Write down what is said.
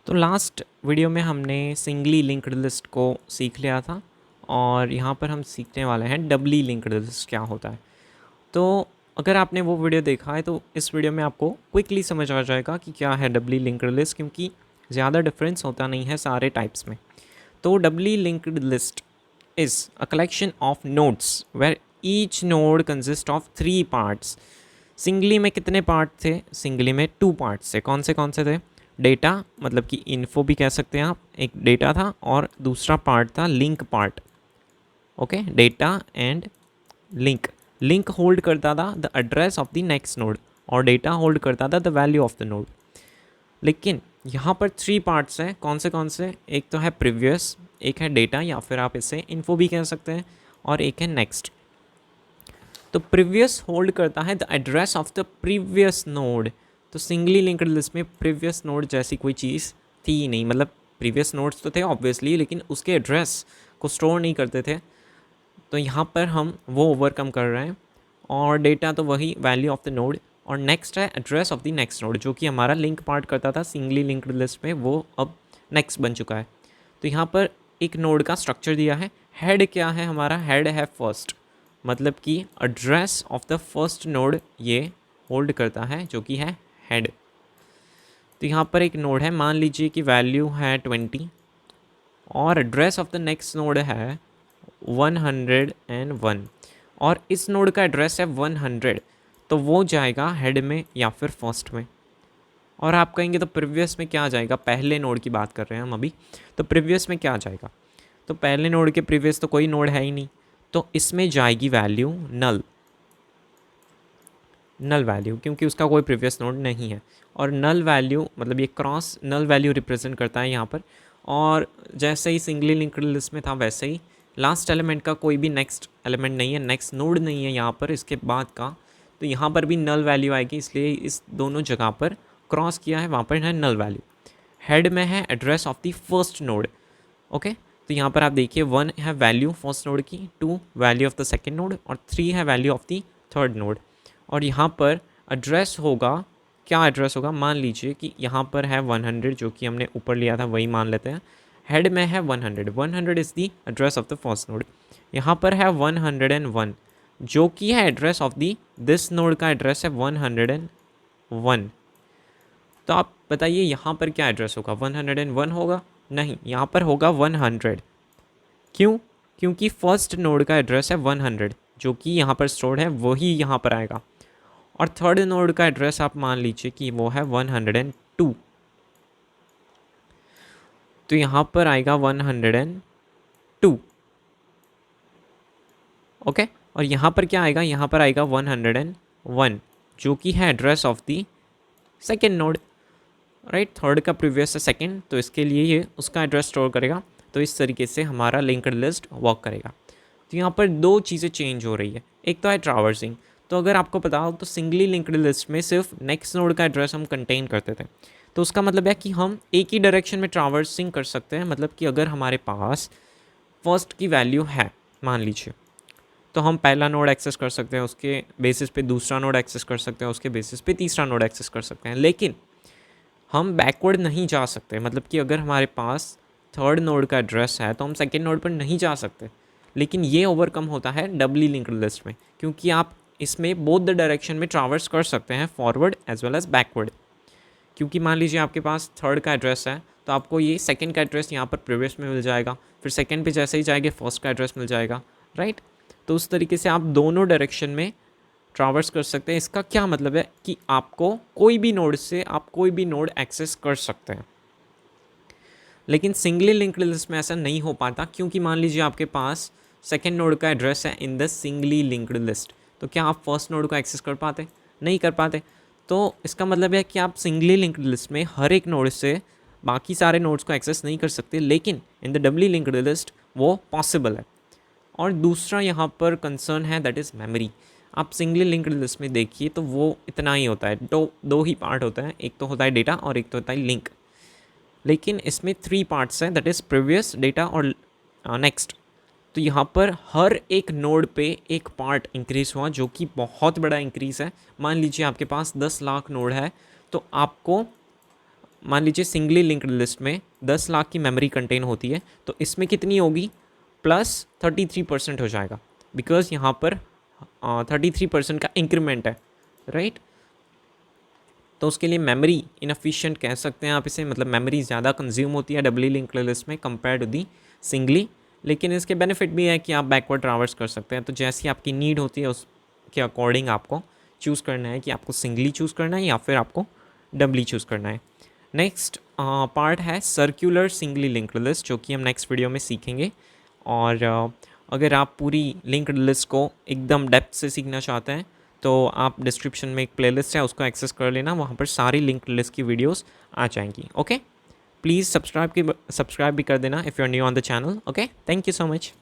तो last video में हमने सिंगली लिंक्ड लिस्ट को सीख लिया था और यहाँ पर हम सीखने वाले हैं डबली लिंक्ड लिस्ट क्या होता है। तो अगर आपने वो वीडियो देखा है तो इस वीडियो में आपको क्विकली समझ आ जाएगा कि क्या है डबली लिंक्ड लिस्ट, क्योंकि ज़्यादा डिफरेंस होता नहीं है सारे टाइप्स में। तो doubly linked list is a collection of nodes where each node consist of 3 parts. Singly में कितने पार्ट थे? सिंगली में 2 पार्ट्स थे। कौन से थे? डेटा, मतलब कि इन्फो भी कह सकते हैं आप, एक डेटा था और दूसरा पार्ट था link part. Okay, data and link. Link hold करता था the address of the next node और डेटा होल्ड करता था the value of the node. लेकिन यहाँ पर 3 पार्ट्स हैं। कौन से? एक तो है प्रीवियस, एक है डेटा या फिर आप इसे इन्फो भी कह सकते हैं, और एक है नेक्स्ट। तो प्रीवियस होल्ड करता है the address of the previous node. तो सिंगली लिंक्ड लिस्ट में प्रीवियस नोड जैसी कोई चीज़ थी ही नहीं, मतलब प्रीवियस नोड्स तो थे ऑब्वियसली, लेकिन उसके एड्रेस को स्टोर नहीं करते थे। तो यहाँ पर हम वो ओवरकम कर रहे हैं। और डेटा तो वही वैल्यू ऑफ द नोड, और नेक्स्ट है address of the next node, जो कि हमारा लिंक पार्ट करता था सिंगली लिंक्ड लिस्ट में, वो अब नेक्स्ट बन चुका है। तो यहाँ पर एक नोड का स्ट्रक्चर दिया है। हेड क्या है हमारा? हेड है फर्स्ट, मतलब कि address of the first node ये होल्ड करता है, जो कि है हेड। तो यहाँ पर एक नोड है, मान लीजिए कि वैल्यू है 20 और address of the next node है 101 और इस नोड का एड्रेस है 100, तो वो जाएगा हेड में या फिर फर्स्ट में। और आप कहेंगे तो प्रीवियस में क्या आ जाएगा? पहले नोड की बात कर रहे हैं हम अभी, तो प्रीवियस में क्या आ जाएगा? तो पहले नोड के प्रीवियस तो कोई नोड है ही नहीं, तो इसमें जाएगी वैल्यू नल वैल्यू, क्योंकि उसका कोई प्रीवियस नोड नहीं है। और नल वैल्यू मतलब ये क्रॉस नल वैल्यू रिप्रेजेंट करता है यहाँ पर। और जैसे ही सिंगली लिंक्ड लिस्ट में था वैसे ही लास्ट एलिमेंट का कोई भी नेक्स्ट एलिमेंट नहीं है, नेक्स्ट नोड नहीं है यहाँ पर इसके बाद का, तो यहाँ पर भी नल वैल्यू आएगी। इसलिए इस दोनों जगह पर क्रॉस किया है, वहाँ पर है नल वैल्यू। हेड में है address of the first node. Okay, तो यहाँ पर आप देखिए 1 है वैल्यू फर्स्ट नोड की, 2 value of the second node और 3 है value of the third node. और यहाँ पर एड्रेस होगा, क्या एड्रेस होगा? मान लीजिए कि यहाँ पर है 100, जो कि हमने ऊपर लिया था वही मान लेते हैं। हेड में है 100 is the address of the first node. यहाँ पर है 101, जो कि है address of the this node का एड्रेस है 101। तो आप बताइए यहाँ पर क्या एड्रेस होगा? 101 होगा? नहीं, यहाँ पर होगा 100। क्यों? क्योंकि फर्स्ट नोड का एड्रेस है 100, जो कि यहाँ पर स्टोर्ड है, वही यहाँ पर आएगा। और थर्ड नोड का एड्रेस आप मान लीजिए कि वो है 102, तो यहाँ पर आएगा 102। ओके, और यहाँ पर क्या आएगा? यहाँ पर आएगा 101, जो कि है address of the second node. Right, third का प्रीवियस है सेकेंड, तो इसके लिए ये उसका एड्रेस स्टोर करेगा। तो इस तरीके से हमारा लिंक्ड लिस्ट वर्क करेगा। तो यहाँ पर 2 चीज़ें चेंज हो रही है। एक तो है ट्रैवर्सिंग। तो अगर आपको पता हो तो सिंगली लिंक्ड लिस्ट में सिर्फ नेक्स्ट नोड का एड्रेस हम कंटेन करते थे, तो उसका मतलब है कि हम एक ही डायरेक्शन में ट्रैवर्सिंग कर सकते हैं। मतलब कि अगर हमारे पास फर्स्ट की वैल्यू है मान लीजिए, तो हम पहला नोड एक्सेस कर सकते हैं, उसके बेसिस पे दूसरा नोड एक्सेस कर सकते हैं, उसके बेसिस पे तीसरा नोड एक्सेस कर सकते हैं। लेकिन हम बैकवर्ड नहीं जा सकते। मतलब कि अगर हमारे पास थर्ड नोड का एड्रेस है तो हम सेकेंड नोड पर नहीं जा सकते। लेकिन ये ओवरकम होता है डबली लिंक्ड लिस्ट में, क्योंकि आप इसमें बोथ द डायरेक्शन में ट्रैवर्स कर सकते हैं, forward as well as backward. क्योंकि मान लीजिए आपके पास थर्ड का एड्रेस है, तो आपको ये सेकंड का एड्रेस यहाँ पर प्रीवियस में मिल जाएगा, फिर सेकंड पे जैसे ही जाएंगे फर्स्ट का एड्रेस मिल जाएगा। राइट, तो उस तरीके से आप दोनों डायरेक्शन में ट्रैवर्स कर सकते हैं। इसका क्या मतलब है कि आपको कोई भी नोड से आप कोई भी नोड एक्सेस कर सकते हैं। लेकिन सिंगली लिंक्ड लिस्ट में ऐसा नहीं हो पाता, क्योंकि मान लीजिए आपके पास सेकेंड नोड का एड्रेस है in the singly linked list, तो क्या आप फर्स्ट नोड को एक्सेस कर पाते? नहीं कर पाते। तो इसका मतलब है कि आप सिंगली लिंक्ड लिस्ट में हर एक नोड से बाकी सारे नोड्स को एक्सेस नहीं कर सकते, लेकिन in the Dabali linked list वो पॉसिबल है। और दूसरा यहाँ पर कंसर्न है, दैट इज़ मेमोरी। आप सिंगली लिंक्ड लिस्ट में देखिए तो वो इतना ही होता है, दो ही पार्ट होता है, एक तो होता है डेटा और एक तो होता है लिंक। लेकिन इसमें 3 पार्ट्स हैं, दैट इज़ प्रीवियस, डेटा और नेक्स्ट। तो यहाँ पर हर एक नोड पे एक पार्ट इंक्रीज़ हुआ, जो कि बहुत बड़ा इंक्रीज़ है। मान लीजिए आपके पास 10 लाख नोड है, तो आपको मान लीजिए सिंगली लिंक्ड लिस्ट में 10 लाख की मेमोरी कंटेन होती है, तो इसमें कितनी होगी, +33% हो जाएगा, बिकॉज यहाँ पर 33% का इंक्रीमेंट है, राइट। तो उसके लिए मेमोरी इनएफिशिएंट कह सकते हैं आप इसे, मतलब मेमोरी ज़्यादा कंज्यूम होती है डबली लिंक्ड लिस्ट में कंपेयर टू दी सिंगली। लेकिन इसके बेनिफिट भी है कि आप बैकवर्ड ट्रावर्स कर सकते हैं, तो जैसी आपकी नीड होती है उसके अकॉर्डिंग आपको चूज़ करना है कि आपको सिंगली चूज़ करना है या फिर आपको डबली चूज़ करना है। नेक्स्ट पार्ट है सर्कुलर सिंगली लिंक्ड लिस्ट, जो कि हम नेक्स्ट वीडियो में सीखेंगे। और अगर आप पूरी लिंक्ड लिस्ट को एकदम डेप्थ से सीखना चाहते हैं तो आप डिस्क्रिप्शन में एक प्लेलिस्ट है, उसको एक्सेस कर लेना, वहाँ पर सारी लिंक्ड लिस्ट की वीडियोस आ जाएंगी। ओके, प्लीज़ सब्सक्राइब भी कर देना if you are new on the channel. Okay, thank you so much.